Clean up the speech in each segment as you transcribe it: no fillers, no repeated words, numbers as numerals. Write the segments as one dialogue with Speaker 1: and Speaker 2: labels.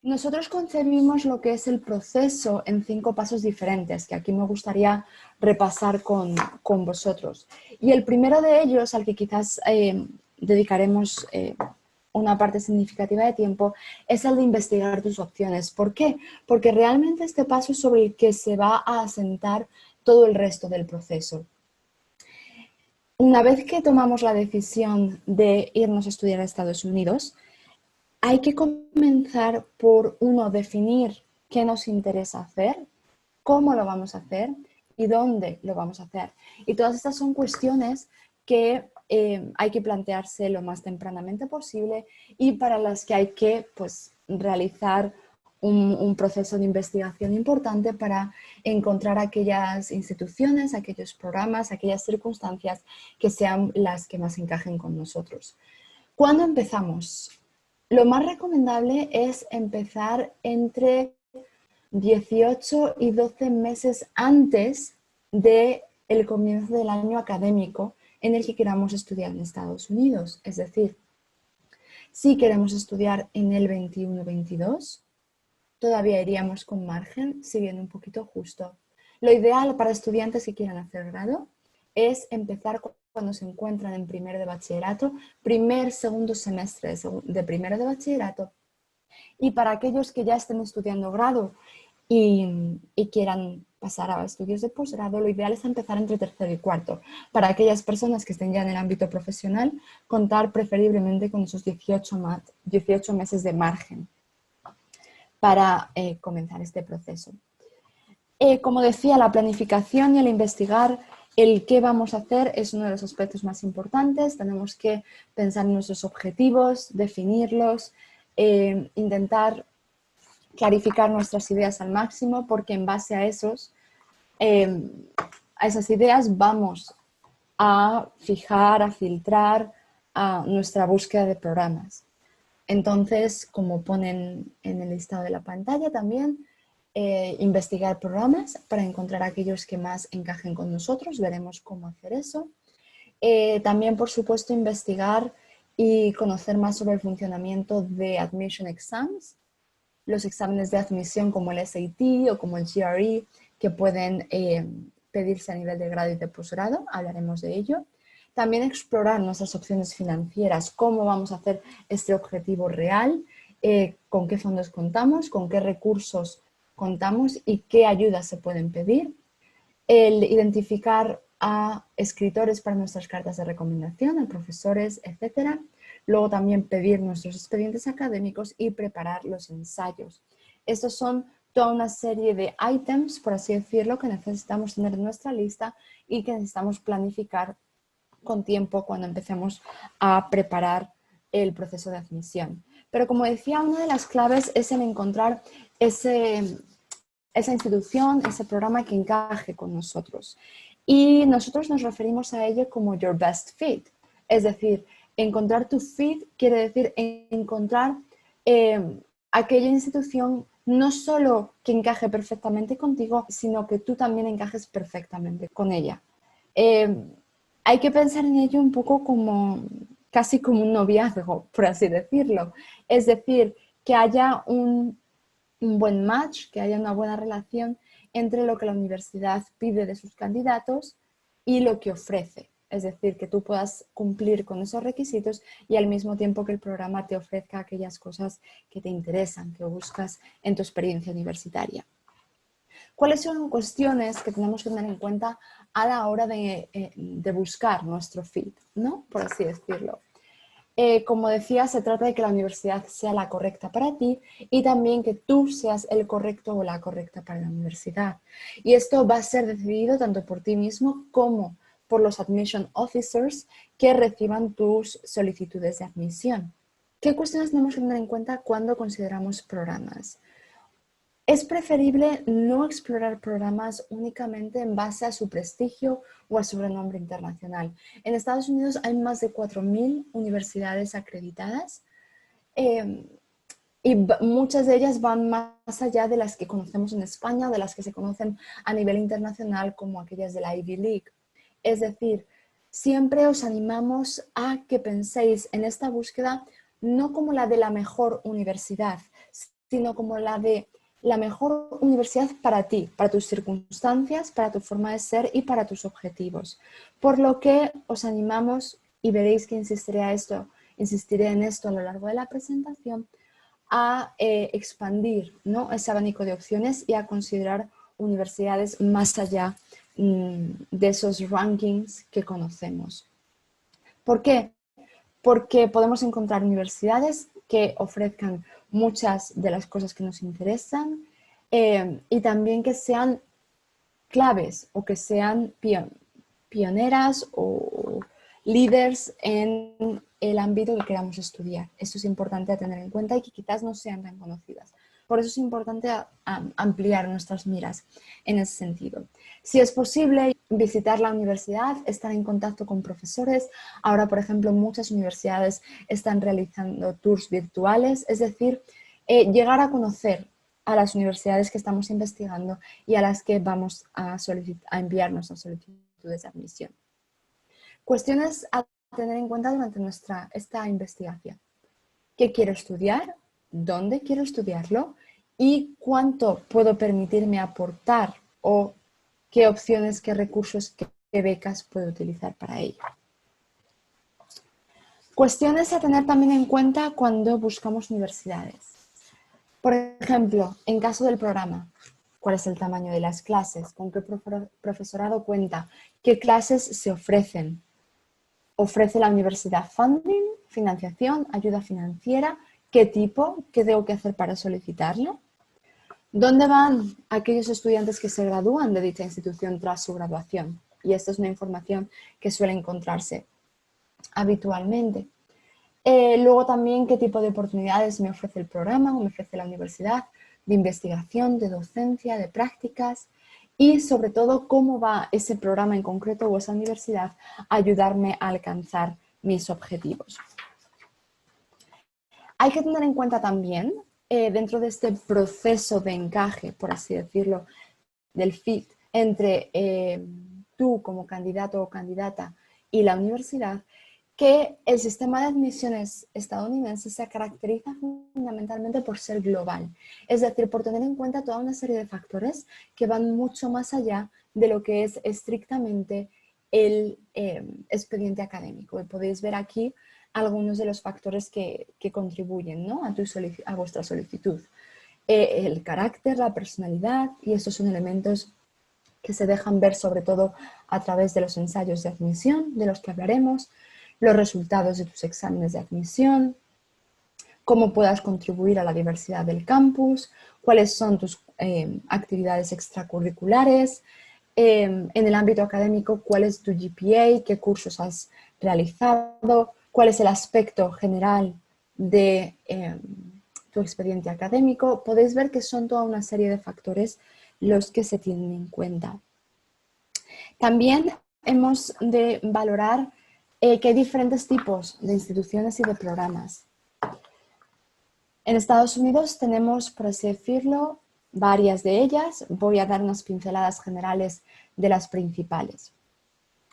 Speaker 1: Nosotros concebimos lo que es el proceso en 5 pasos diferentes, que aquí me gustaría repasar con vosotros. Y el primero de ellos, al que quizás dedicaremos una parte significativa de tiempo, es el de investigar tus opciones. ¿Por qué? Porque realmente este paso es sobre el que se va a asentar todo el resto del proceso. Una vez que tomamos la decisión de irnos a estudiar a Estados Unidos, hay que comenzar por, uno, definir qué nos interesa hacer, cómo lo vamos a hacer y dónde lo vamos a hacer. Y todas estas son cuestiones que hay que plantearse lo más tempranamente posible y para las que hay que pues, realizar un proceso de investigación importante para encontrar aquellas instituciones, aquellos programas, aquellas circunstancias que sean las que más encajen con nosotros. ¿Cuándo empezamos? Lo más recomendable es empezar entre 18 y 12 meses antes del comienzo del año académico en el que queramos estudiar en Estados Unidos. Es decir, si queremos estudiar en el 21-22, todavía iríamos con margen, si bien un poquito justo. Lo ideal para estudiantes que quieran hacer grado es empezar cuando se encuentran en primero de bachillerato, segundo semestre de primero de bachillerato. Y para aquellos que ya estén estudiando grado y quieran pasar a estudios de posgrado, lo ideal es empezar entre tercero y cuarto. Para aquellas personas que estén ya en el ámbito profesional, contar preferiblemente con esos 18 meses de margen para comenzar este proceso. Como decía, la planificación y el investigar el qué vamos a hacer es uno de los aspectos más importantes. Tenemos que pensar en nuestros objetivos, definirlos, intentar clarificar nuestras ideas al máximo, porque en base a esas ideas vamos a fijar, a filtrar a nuestra búsqueda de programas. Entonces, como ponen en el listado de la pantalla también, investigar programas para encontrar aquellos que más encajen con nosotros. Veremos cómo hacer eso. También, por supuesto, investigar y conocer más sobre el funcionamiento de Admission Exams, los exámenes de admisión como el SAT o como el GRE que pueden pedirse a nivel de grado y de posgrado. Hablaremos de ello. También explorar nuestras opciones financieras, cómo vamos a hacer este objetivo real, con qué fondos contamos, con qué recursos contamos y qué ayudas se pueden pedir. El identificar a escritores para nuestras cartas de recomendación, a profesores, etc. Luego también pedir nuestros expedientes académicos y preparar los ensayos. Estos son toda una serie de ítems, por así decirlo, que necesitamos tener en nuestra lista y que necesitamos planificar con tiempo cuando empecemos a preparar el proceso de admisión. Pero como decía, una de las claves es el encontrar esa institución, ese programa que encaje con nosotros. Y nosotros nos referimos a ello como your best fit. Es decir, encontrar tu fit quiere decir encontrar aquella institución no solo que encaje perfectamente contigo, sino que tú también encajes perfectamente con ella. Hay que pensar en ello un poco como casi como un noviazgo, por así decirlo. Es decir, que haya un buen match, que haya una buena relación entre lo que la universidad pide de sus candidatos y lo que ofrece. Es decir, que tú puedas cumplir con esos requisitos y al mismo tiempo que el programa te ofrezca aquellas cosas que te interesan, que buscas en tu experiencia universitaria. ¿Cuáles son cuestiones que tenemos que tener en cuenta a la hora de buscar nuestro fit, ¿no? Por así decirlo? Como decía, se trata de que la universidad sea la correcta para ti y también que tú seas el correcto o la correcta para la universidad. Y esto va a ser decidido tanto por ti mismo como por los admission officers que reciban tus solicitudes de admisión. ¿Qué cuestiones tenemos que tener en cuenta cuando consideramos programas? Es preferible no explorar programas únicamente en base a su prestigio o a su renombre internacional. En Estados Unidos hay más de 4.000 universidades acreditadas eh, y muchas de ellas van más allá de las que conocemos en España, de las que se conocen a nivel internacional como aquellas de la Ivy League. Es decir, siempre os animamos a que penséis en esta búsqueda no como la de la mejor universidad, sino como la de la mejor universidad para ti, para tus circunstancias, para tu forma de ser y para tus objetivos. Por lo que os animamos, y veréis que insistiré en esto a lo largo de la presentación, a expandir, ¿no?, ese abanico de opciones y a considerar universidades más allá de esos rankings que conocemos. ¿Por qué? Porque podemos encontrar universidades que ofrezcan muchas de las cosas que nos interesan y también que sean claves o que sean pioneras o líderes en el ámbito que queramos estudiar. Esto es importante a tener en cuenta y que quizás no sean tan conocidas. Por eso es importante ampliar nuestras miras en ese sentido. Si es posible, visitar la universidad, estar en contacto con profesores. Ahora, por ejemplo, muchas universidades están realizando tours virtuales, es decir, llegar a conocer a las universidades que estamos investigando y a las que vamos a enviar nuestras solicitudes de admisión. Cuestiones a tener en cuenta durante esta investigación. ¿Qué quiero estudiar? ¿Dónde quiero estudiarlo? ¿Y cuánto puedo permitirme aportar? ¿O qué opciones, qué recursos, qué becas puedo utilizar para ello? Cuestiones a tener también en cuenta cuando buscamos universidades. Por ejemplo, en caso del programa, ¿cuál es el tamaño de las clases? ¿Con qué profesorado cuenta? ¿Qué clases se ofrecen? ¿Ofrece la universidad funding, financiación, ayuda financiera? ¿Qué tipo? ¿Qué tengo que hacer para solicitarlo? ¿Dónde van aquellos estudiantes que se gradúan de dicha institución tras su graduación? Y esta es una información que suele encontrarse habitualmente. Luego también qué tipo de oportunidades me ofrece el programa o me ofrece la universidad de investigación, de docencia, de prácticas y sobre todo cómo va ese programa en concreto o esa universidad a ayudarme a alcanzar mis objetivos. Hay que tener en cuenta también dentro de este proceso de encaje, por así decirlo, del fit entre tú como candidato o candidata y la universidad, que el sistema de admisiones estadounidense se caracteriza fundamentalmente por ser global, es decir, por tener en cuenta toda una serie de factores que van mucho más allá de lo que es estrictamente el expediente académico. Y podéis ver aquí algunos de los factores que contribuyen, ¿no?, a vuestra solicitud. El carácter, la personalidad, y estos son elementos que se dejan ver sobre todo a través de los ensayos de admisión, de los que hablaremos, los resultados de tus exámenes de admisión, cómo puedas contribuir a la diversidad del campus, cuáles son tus actividades extracurriculares, en el ámbito académico, cuál es tu GPA, qué cursos has realizado, cuál es el aspecto general de tu expediente académico. Podéis ver que son toda una serie de factores los que se tienen en cuenta. También hemos de valorar que hay diferentes tipos de instituciones y de programas. En Estados Unidos tenemos, por así decirlo, varias de ellas. Voy a dar unas pinceladas generales de las principales.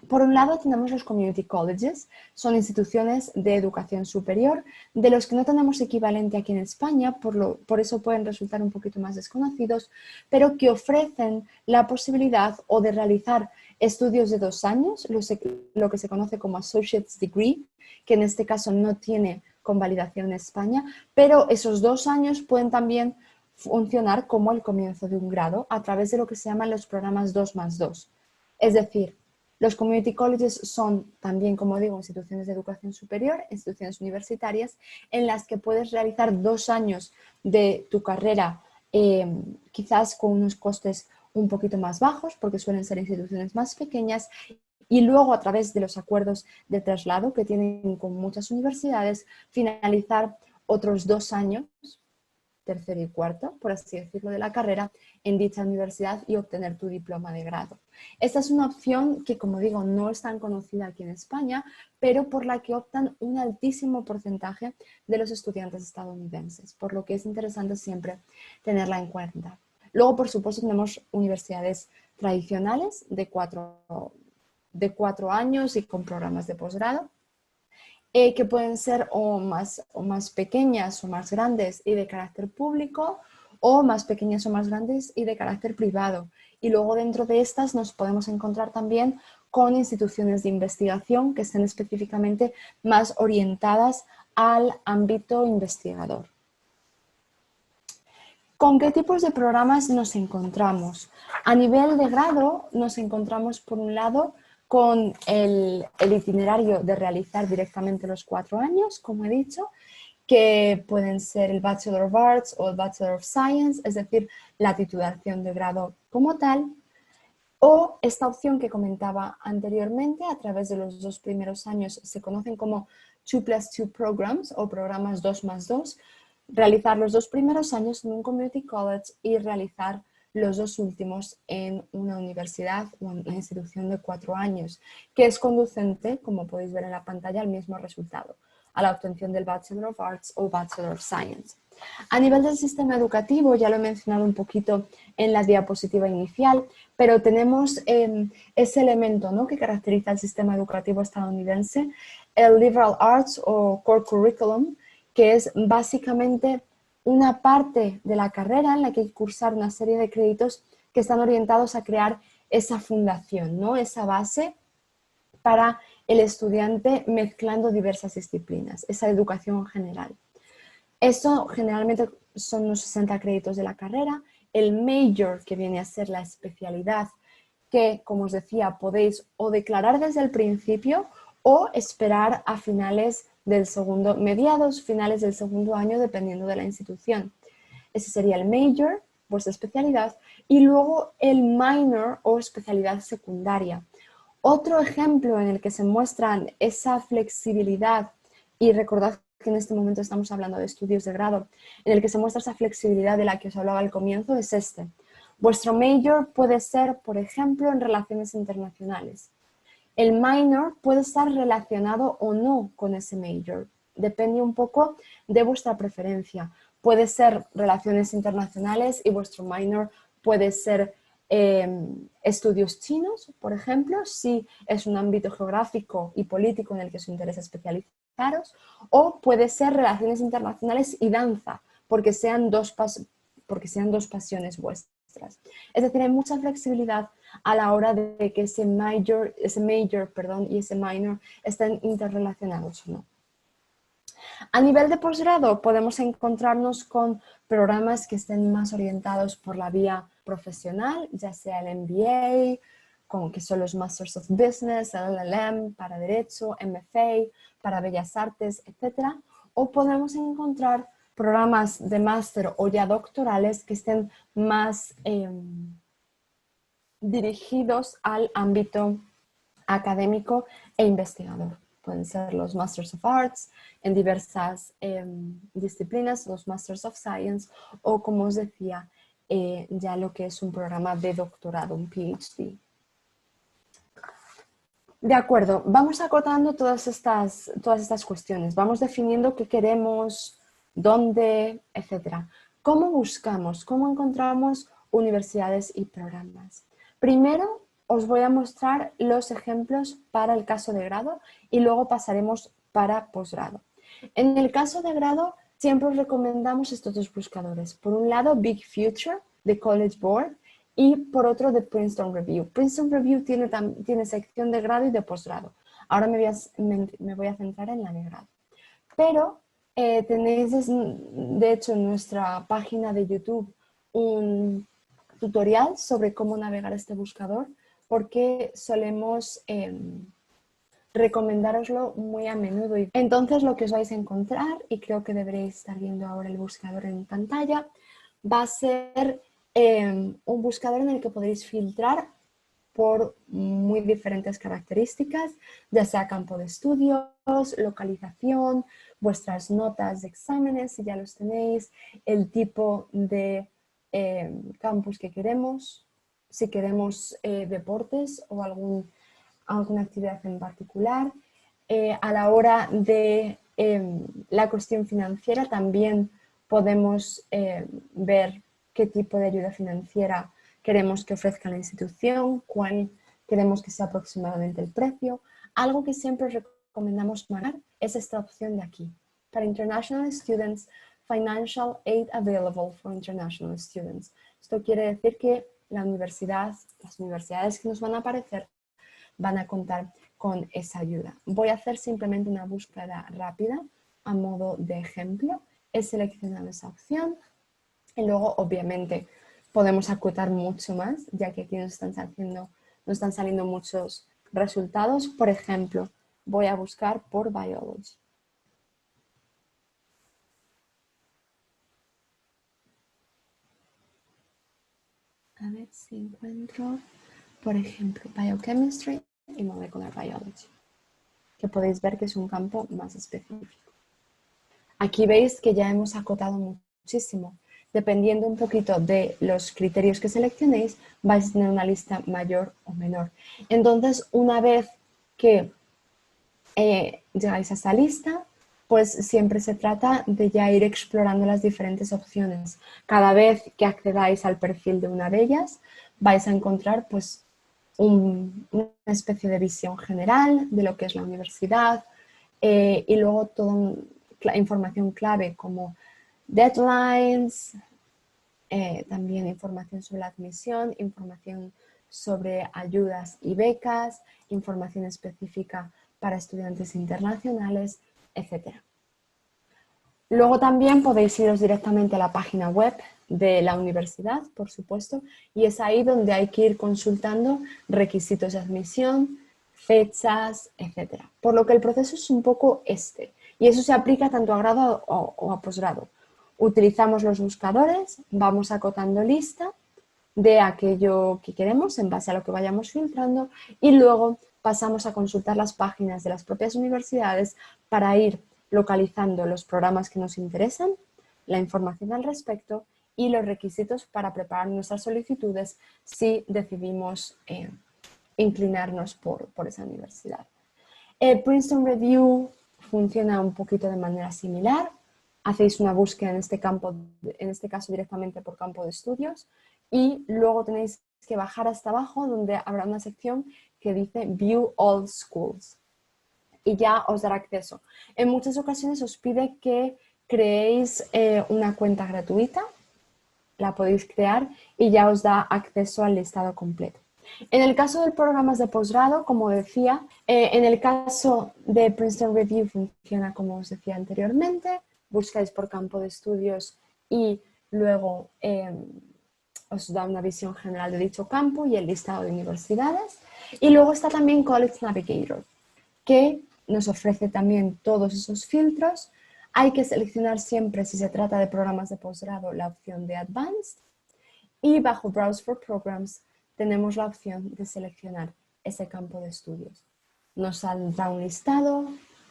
Speaker 1: Por un lado tenemos los community colleges, son instituciones de educación superior de los que no tenemos equivalente aquí en España, por eso pueden resultar un poquito más desconocidos, pero que ofrecen la posibilidad o de realizar estudios de 2 años, lo que se conoce como Associate's Degree, que en este caso no tiene convalidación en España, pero esos 2 años pueden también funcionar como el comienzo de un grado a través de lo que se llaman los programas 2+2. Es decir, los community colleges son también, como digo, instituciones de educación superior, instituciones universitarias, en las que puedes realizar 2 años de tu carrera, quizás con unos costes un poquito más bajos, porque suelen ser instituciones más pequeñas, y luego a través de los acuerdos de traslado que tienen con muchas universidades, finalizar otros 2 años, tercero y cuarto, por así decirlo, de la carrera en dicha universidad y obtener tu diploma de grado. Esta es una opción que, como digo, no es tan conocida aquí en España, pero por la que optan un altísimo porcentaje de los estudiantes estadounidenses, por lo que es interesante siempre tenerla en cuenta. Luego, por supuesto, tenemos universidades tradicionales de 4 años y con programas de posgrado. que pueden ser o más pequeñas o más grandes y de carácter público, o más pequeñas o más grandes y de carácter privado. Y luego dentro de estas nos podemos encontrar también con instituciones de investigación que estén específicamente más orientadas al ámbito investigador. ¿Con qué tipos de programas nos encontramos? A nivel de grado nos encontramos por un lado con el itinerario de realizar directamente los 4 años, como he dicho, que pueden ser el Bachelor of Arts o el Bachelor of Science, es decir, la titulación de grado como tal, o esta opción que comentaba anteriormente, a través de los 2 primeros años se conocen como 2+2 programs o programas 2+2, realizar los 2 primeros años en un community college y realizar los 2 últimos en una universidad o en una institución de 4 años, que es conducente, como podéis ver en la pantalla, al mismo resultado, a la obtención del Bachelor of Arts o Bachelor of Science. A nivel del sistema educativo, ya lo he mencionado un poquito en la diapositiva inicial, pero tenemos ese elemento, ¿no?, que caracteriza al sistema educativo estadounidense, el Liberal Arts o Core Curriculum, que es básicamente una parte de la carrera en la que hay que cursar una serie de créditos que están orientados a crear esa fundación, ¿no?, esa base para el estudiante mezclando diversas disciplinas, esa educación general. Eso generalmente son los 60 créditos de la carrera. El major, que viene a ser la especialidad, que, como os decía, podéis o declarar desde el principio o esperar a finales del segundo, mediados, finales del segundo año, dependiendo de la institución. Ese sería el major, vuestra especialidad, y luego el minor o especialidad secundaria. Otro ejemplo en el que se muestran esa flexibilidad, y recordad que en este momento estamos hablando de estudios de grado, en el que se muestra esa flexibilidad de la que os hablaba al comienzo, es este. Vuestro major puede ser, por ejemplo, en relaciones internacionales. El minor puede estar relacionado o no con ese major. Depende un poco de vuestra preferencia. Puede ser relaciones internacionales y vuestro minor puede ser estudios chinos, por ejemplo, si es un ámbito geográfico y político en el que os interesa especializaros, o puede ser relaciones internacionales y danza, porque sean dos pasiones vuestras. Es decir, hay mucha flexibilidad a la hora de que ese major y ese minor estén interrelacionados o no. A nivel de posgrado podemos encontrarnos con programas que estén más orientados por la vía profesional, ya sea el MBA, como que son los Masters of Business, el LLM para Derecho, MFA para Bellas Artes, etc. O podemos encontrar programas de máster o ya doctorales que estén más dirigidos al ámbito académico e investigador. Pueden ser los Masters of Arts en diversas disciplinas, los Masters of Science o, como os decía, ya lo que es un programa de doctorado, un PhD. De acuerdo, vamos acotando todas estas cuestiones, vamos definiendo qué queremos, dónde, etc. ¿Cómo buscamos? ¿Cómo encontramos universidades y programas? Primero, os voy a mostrar los ejemplos para el caso de grado y luego pasaremos para posgrado. En el caso de grado, siempre os recomendamos estos 2 buscadores. Por un lado, Big Future de College Board y por otro, de Princeton Review. Princeton Review tiene sección de grado y de posgrado. Ahora me voy a centrar en la de grado. Pero tenéis, de hecho, en nuestra página de YouTube un tutorial sobre cómo navegar este buscador, porque solemos recomendároslo muy a menudo. Entonces lo que os vais a encontrar, y creo que deberéis estar viendo ahora el buscador en pantalla, va a ser un buscador en el que podréis filtrar por muy diferentes características, ya sea campo de estudios, localización, vuestras notas de exámenes, si ya los tenéis, el tipo de campus que queremos, si queremos deportes o alguna actividad en particular. A la hora de la cuestión financiera también podemos ver qué tipo de ayuda financiera queremos que ofrezca la institución, cuál queremos que sea aproximadamente el precio. Algo que siempre os recomendamos marcar es esta opción de aquí. Para International Students, Financial Aid Available for International Students. Esto quiere decir que las universidades que nos van a aparecer van a contar con esa ayuda. Voy a hacer simplemente una búsqueda rápida a modo de ejemplo. He seleccionado esa opción y luego obviamente podemos acotar mucho más, ya que aquí nos están saliendo muchos resultados. Por ejemplo, voy a buscar por Biology. A ver si encuentro, por ejemplo, Biochemistry y Molecular Biology, que podéis ver que es un campo más específico. Aquí veis que ya hemos acotado muchísimo. Dependiendo un poquito de los criterios que seleccionéis, vais a tener una lista mayor o menor. Entonces, una vez que llegáis a esa lista, pues siempre se trata de ya ir explorando las diferentes opciones. Cada vez que accedáis al perfil de una de ellas, vais a encontrar pues una especie de visión general de lo que es la universidad y luego toda información clave como deadlines, también información sobre la admisión, información sobre ayudas y becas, información específica para estudiantes internacionales, etc. Luego también podéis iros directamente a la página web de la universidad, por supuesto, y es ahí donde hay que ir consultando requisitos de admisión, fechas, etc. Por lo que el proceso es un poco y eso se aplica tanto a grado o a posgrado. Utilizamos los buscadores, vamos acotando lista de aquello que queremos en base a lo que vayamos filtrando y luego pasamos a consultar las páginas de las propias universidades para ir localizando los programas que nos interesan, la información al respecto y los requisitos para preparar nuestras solicitudes si decidimos inclinarnos por esa universidad. Princeton Review funciona un poquito de manera similar. Hacéis una búsqueda en este caso directamente por campo de estudios y luego tenéis que bajar hasta abajo donde habrá una sección que dice View All Schools y ya os dará acceso. En muchas ocasiones os pide que creéis una cuenta gratuita, la podéis crear y ya os da acceso al listado completo. En el caso de programas de posgrado, como decía, en el caso de Princeton Review funciona como os decía anteriormente, buscáis por campo de estudios y luego os da una visión general de dicho campo y el listado de universidades. Y luego está también College Navigator, que nos ofrece también todos esos filtros. Hay que seleccionar siempre, si se trata de programas de posgrado, la opción de Advanced y bajo Browse for Programs tenemos la opción de seleccionar ese campo de estudios. Nos saldrá un listado,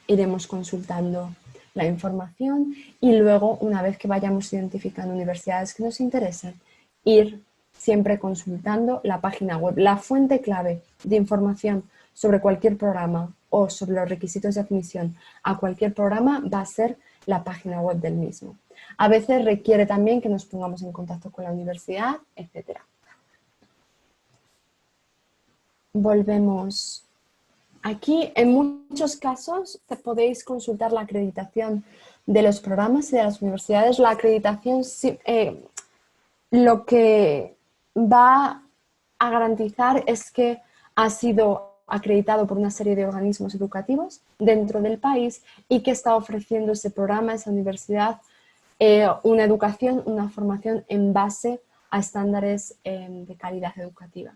Speaker 1: iremos consultando la información y luego, una vez que vayamos identificando universidades que nos interesen, ir siempre consultando la página web. La fuente clave de información sobre cualquier programa o sobre los requisitos de admisión a cualquier programa va a ser la página web del mismo. A veces requiere también que nos pongamos en contacto con la universidad, etc. Volvemos aquí. En muchos casos podéis consultar la acreditación de los programas y de las universidades. La acreditación lo que va a garantizar es que ha sido acreditado por una serie de organismos educativos dentro del país y que está ofreciendo ese programa, esa universidad, una educación, una formación en base a estándares de calidad educativa.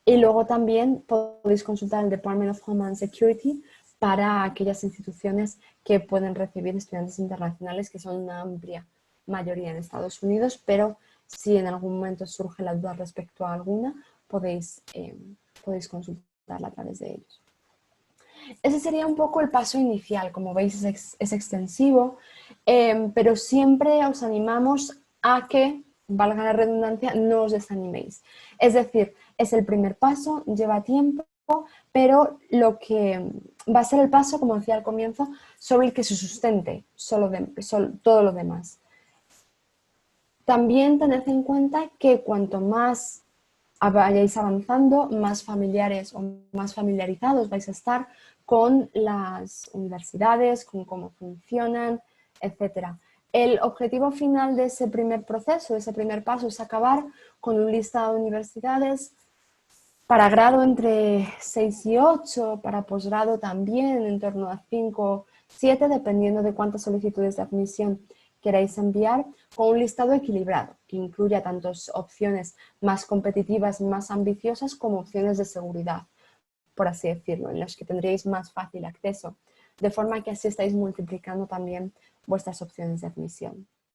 Speaker 1: Y luego también podéis consultar el Department of Homeland Security para aquellas instituciones que pueden recibir estudiantes internacionales, que son una amplia mayoría en Estados Unidos, pero si en algún momento surge la duda respecto a alguna, podéis consultarla a través de ellos. Ese sería un poco el paso inicial. Como veis es extensivo, pero siempre os animamos a que, valga la redundancia, no os desaniméis. Es decir, es el primer paso, lleva tiempo, pero lo que va a ser el paso, como decía al comienzo, sobre el que se sustente todo lo demás. También tened en cuenta que cuanto más vayáis avanzando, más familiares o más familiarizados vais a estar con las universidades, con cómo funcionan, etc. El objetivo final de ese primer proceso, de ese primer paso, es acabar con un listado de universidades para grado entre 6 y 8, para posgrado también en torno a 5, 7, dependiendo de cuántas solicitudes de admisión queráis enviar, con un listado equilibrado, que incluya tanto opciones más competitivas, más ambiciosas, como opciones de seguridad, por así decirlo, en las que tendréis más fácil acceso, de forma que así estáis multiplicando también vuestras opciones de admisión.